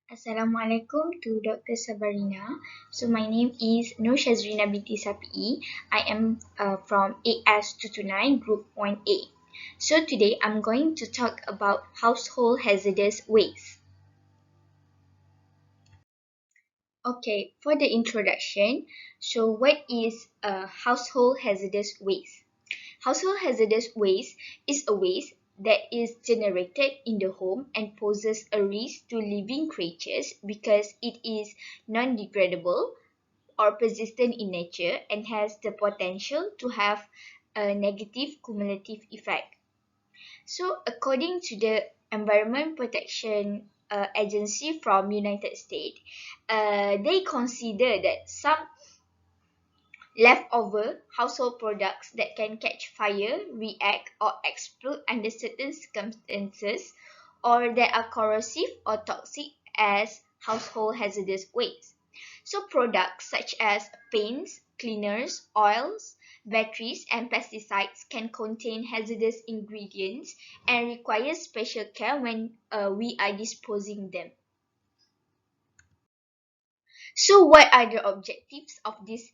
Assalamualaikum to Dr. Sabarina. So my name is Nur Shazrina binti Sapi. I am from AS229 Group 1A. So today I'm going to talk about household hazardous waste. Okay, for the introduction, so what is household hazardous waste? Household hazardous waste is a waste that is generated in the home and poses a risk to living creatures because it is non-degradable or persistent in nature and has the potential to have a negative cumulative effect. So, according to the Environment Protection Agency from United States, they consider that some leftover household products that can catch fire, react, or explode under certain circumstances, or that are corrosive or toxic as household hazardous waste. So products such as paints, cleaners, oils, batteries, and pesticides can contain hazardous ingredients and require special care when we are disposing them. So what are the objectives of this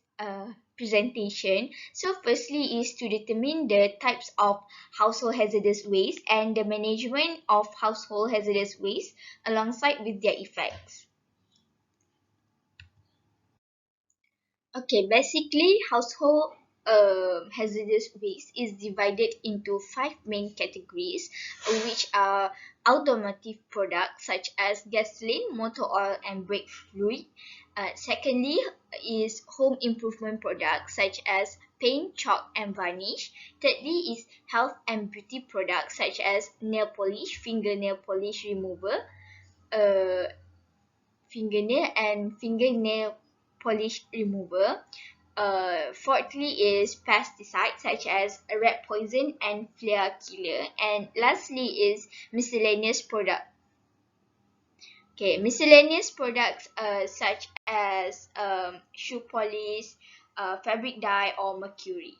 presentation? So firstly is to determine the types of household hazardous waste and the management of household hazardous waste alongside with their effects. Okay, basically household hazardous waste is divided into five main categories, which are automotive products such as gasoline, motor oil, and brake fluid. Secondly, is home improvement products such as paint, chalk, and varnish. Thirdly, is health and beauty products such as nail polish, fingernail polish remover, uh, fingernail polish remover. Fourthly is pesticides such as rat poison and flea killer. And lastly is miscellaneous product. Okay, miscellaneous products such as shoe polish, fabric dye, or mercury.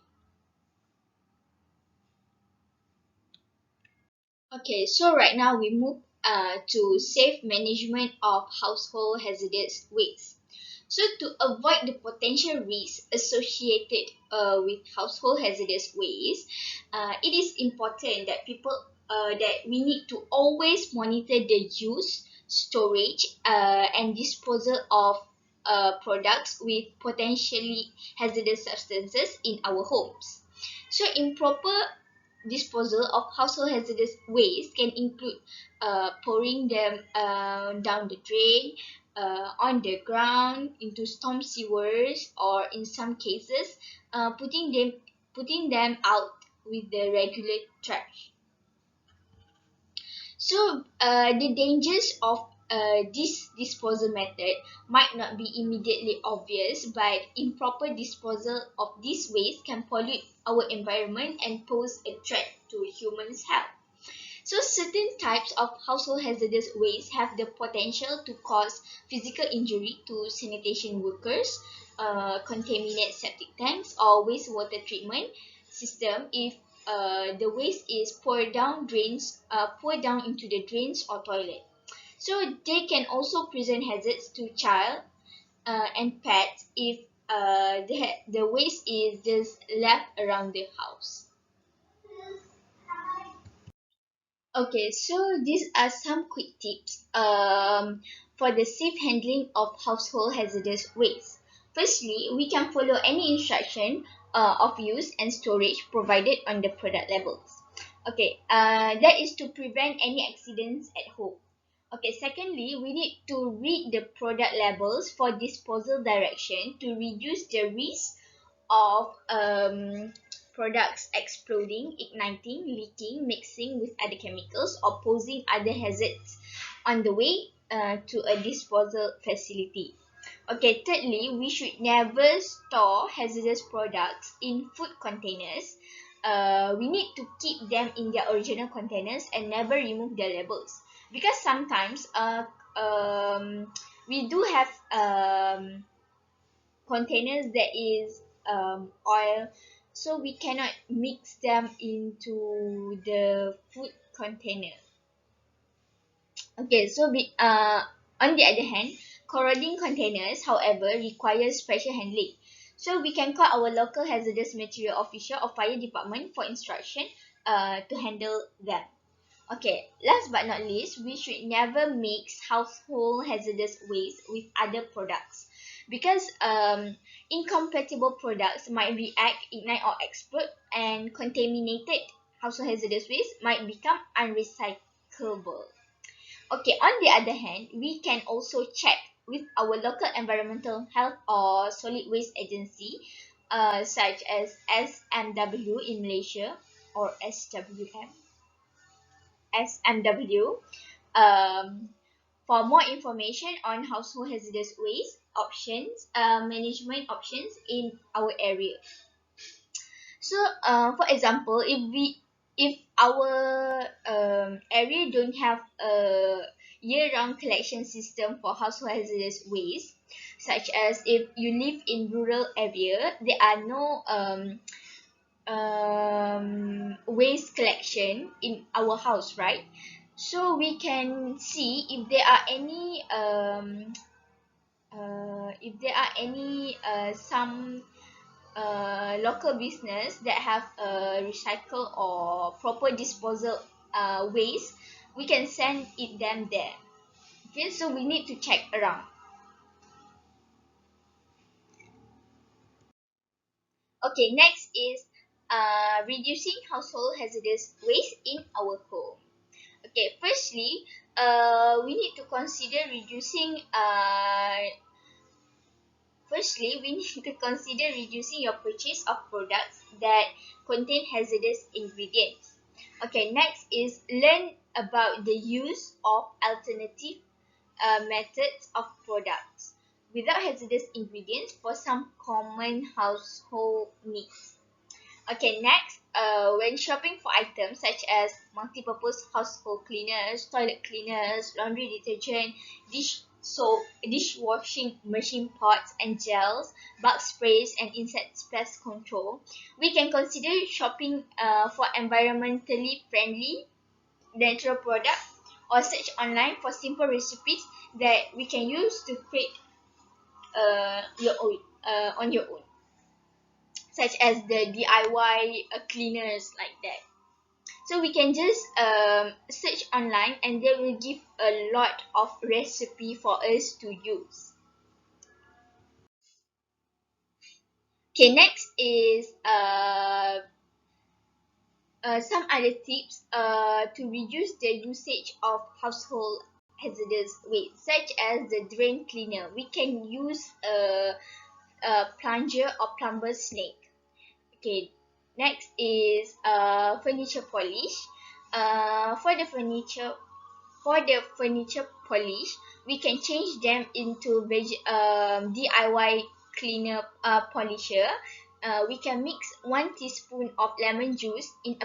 Okay, so right now we move to safe management of household hazardous waste. So to avoid the potential risks associated with household hazardous waste, it is important that that we need to always monitor the use, storage, and disposal of products with potentially hazardous substances in our homes. So improper disposal of household hazardous waste can include pouring them down the drain, on the ground, into storm sewers, or in some cases, putting them out with the regular trash. So the dangers of this disposal method might not be immediately obvious, but improper disposal of this waste can pollute our environment and pose a threat to humans' health. So certain types of household hazardous waste have the potential to cause physical injury to sanitation workers, contaminate septic tanks or wastewater treatment system if the waste is poured down into the drains or toilet. So they can also present hazards to child and pets if the waste is just left around the house. Okay, so these are some quick tips for the safe handling of household hazardous waste. Firstly, we can follow any instruction of use and storage provided on the product labels. Okay, that is to prevent any accidents at home. Okay, secondly, we need to read the product labels for disposal direction to reduce the risk of products exploding, igniting, leaking, mixing with other chemicals, or posing other hazards on the way to a disposal facility. Okay, thirdly, we should never store hazardous products in food containers. We need to keep them in their original containers and never remove their labels because sometimes we do have containers that is oil, so we cannot mix them into the food container. Okay, so On the other hand, corroding containers, however, require special handling. So we can call our local hazardous material official or fire department for instruction to handle them. Okay, last but not least, we should never mix household hazardous waste with other products because incompatible products might react, ignite, or explode, and contaminated household hazardous waste might become unrecyclable. Okay, on the other hand, we can also check with our local environmental health or solid waste agency, such as SMW in Malaysia or SMW, um, for more information on household hazardous waste options, management options in our area. So, for example, if our area don't have a year-round collection system for household hazardous waste, such as if you live in rural area, there are no waste collection in our house, right? So we can see if there are any some local business that have recycle or proper disposal waste, we can send it them there. Okay, so we need to check around. Okay, next is reducing household hazardous waste in our home. Okay, firstly, we need to consider reducing Firstly, we need to consider reducing your purchase of products that contain hazardous ingredients. Okay, next is learn about the use of alternative methods of products without hazardous ingredients for some common household needs. Okay, next, when shopping for items such as multi-purpose household cleaners, toilet cleaners, laundry detergent, dish soap, dishwashing machine pots and gels, bug sprays, and insect pest control, we can consider shopping for environmentally friendly natural products or search online for simple recipes that we can use to create your own on your own, such as the DIY cleaners like that. So we can just search online and they will give a lot of recipe for us to use. Okay, next is some other tips to reduce the usage of household hazardous waste, such as the drain cleaner. We can use a plunger or plumber snake. Okay, next is furniture polish. For the furniture polish, we can change them into DIY cleaner polisher. We can mix 1 teaspoon of lemon juice in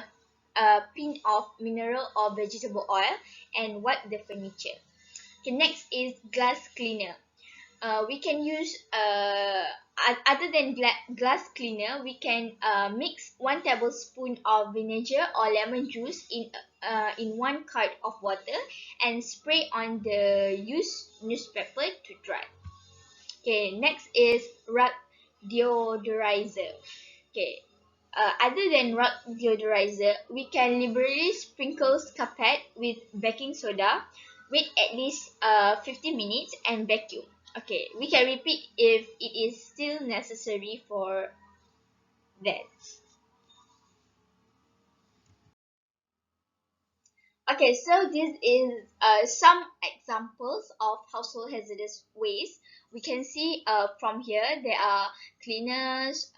a pint of mineral or vegetable oil and wipe the furniture. Okay, next is glass cleaner. We can use other than glass cleaner, we can mix 1 tablespoon of vinegar or lemon juice in 1 quart of water and spray on the used newspaper to dry. Okay, next is rug deodorizer. Okay, other than rug deodorizer, we can liberally sprinkle carpet with baking soda, wait at least 15 minutes and vacuum. Okay, we can repeat if it is still necessary for that. Okay, so this is some examples of household hazardous waste. We can see from here there are cleaners,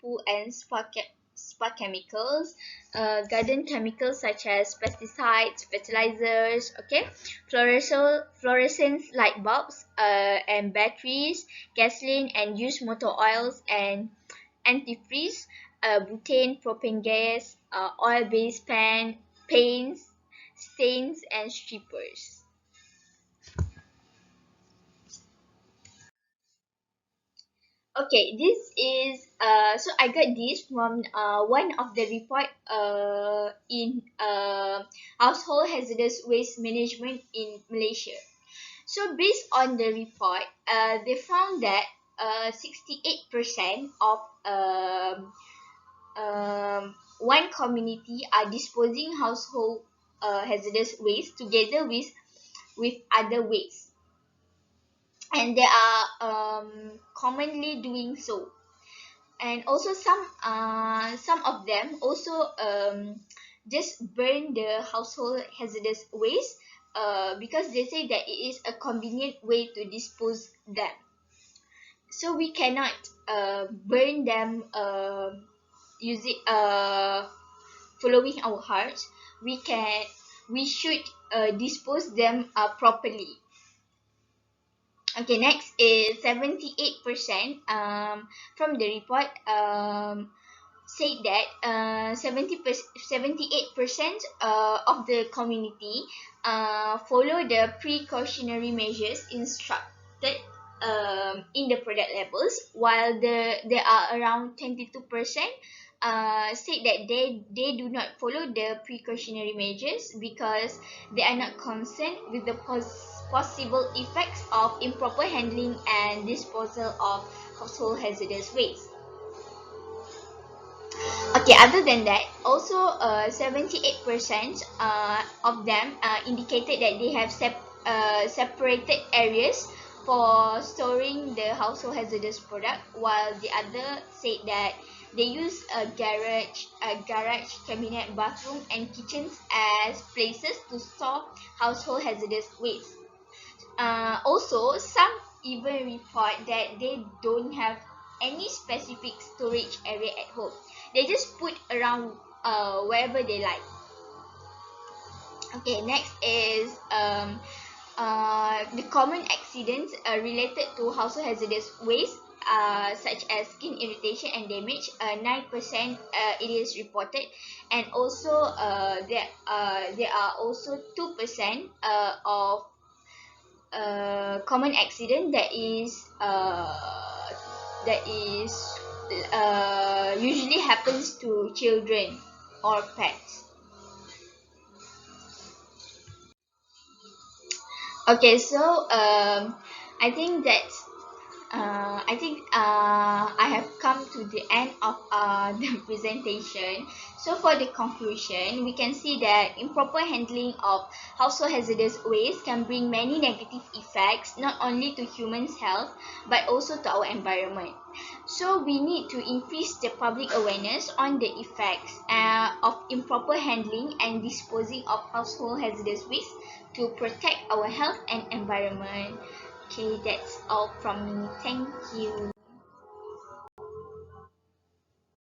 pool and spa chemicals, garden chemicals such as pesticides, fertilizers, okay, fluorescent light bulbs, and batteries, gasoline and used motor oils and antifreeze, butane, propane gas, oil-based paints, stains, and strippers. Okay, this is so I got this from one of the report in household hazardous waste management in Malaysia. So based on the report, they found that 68% of one community are disposing household hazardous waste together with other waste, and they are commonly doing so. And also some of them also just burn the household hazardous waste because they say that it is a convenient way to dispose them. So we cannot burn them using following our hearts. We should dispose them properly. Okay, next is 78% from the report said that 78% of the community follow the precautionary measures instructed in the product labels, while there are around 22% said that they do not follow the precautionary measures because they are not concerned with the possible effects of improper handling and disposal of household hazardous waste. Okay, other than that, also 78% of them indicated that they have separated areas for storing the household hazardous product, while the other said that they use garage, cabinet, bathroom, and kitchens as places to store household hazardous waste. Also, some even report that they don't have any specific storage area at home. They just put around wherever they like. Okay, next is the common accidents related to household hazardous waste, such as skin irritation and damage. 9% it is reported, and also there are also 2% of common accident that is usually happens to children or pets. Okay, so I think that I have come to the end of the presentation. So for the conclusion, we can see that improper handling of household hazardous waste can bring many negative effects, not only to humans' health, but also to our environment. So we need to increase the public awareness on the effects of improper handling and disposing of household hazardous waste to protect our health and environment. Okay, that's all from me. Thank you.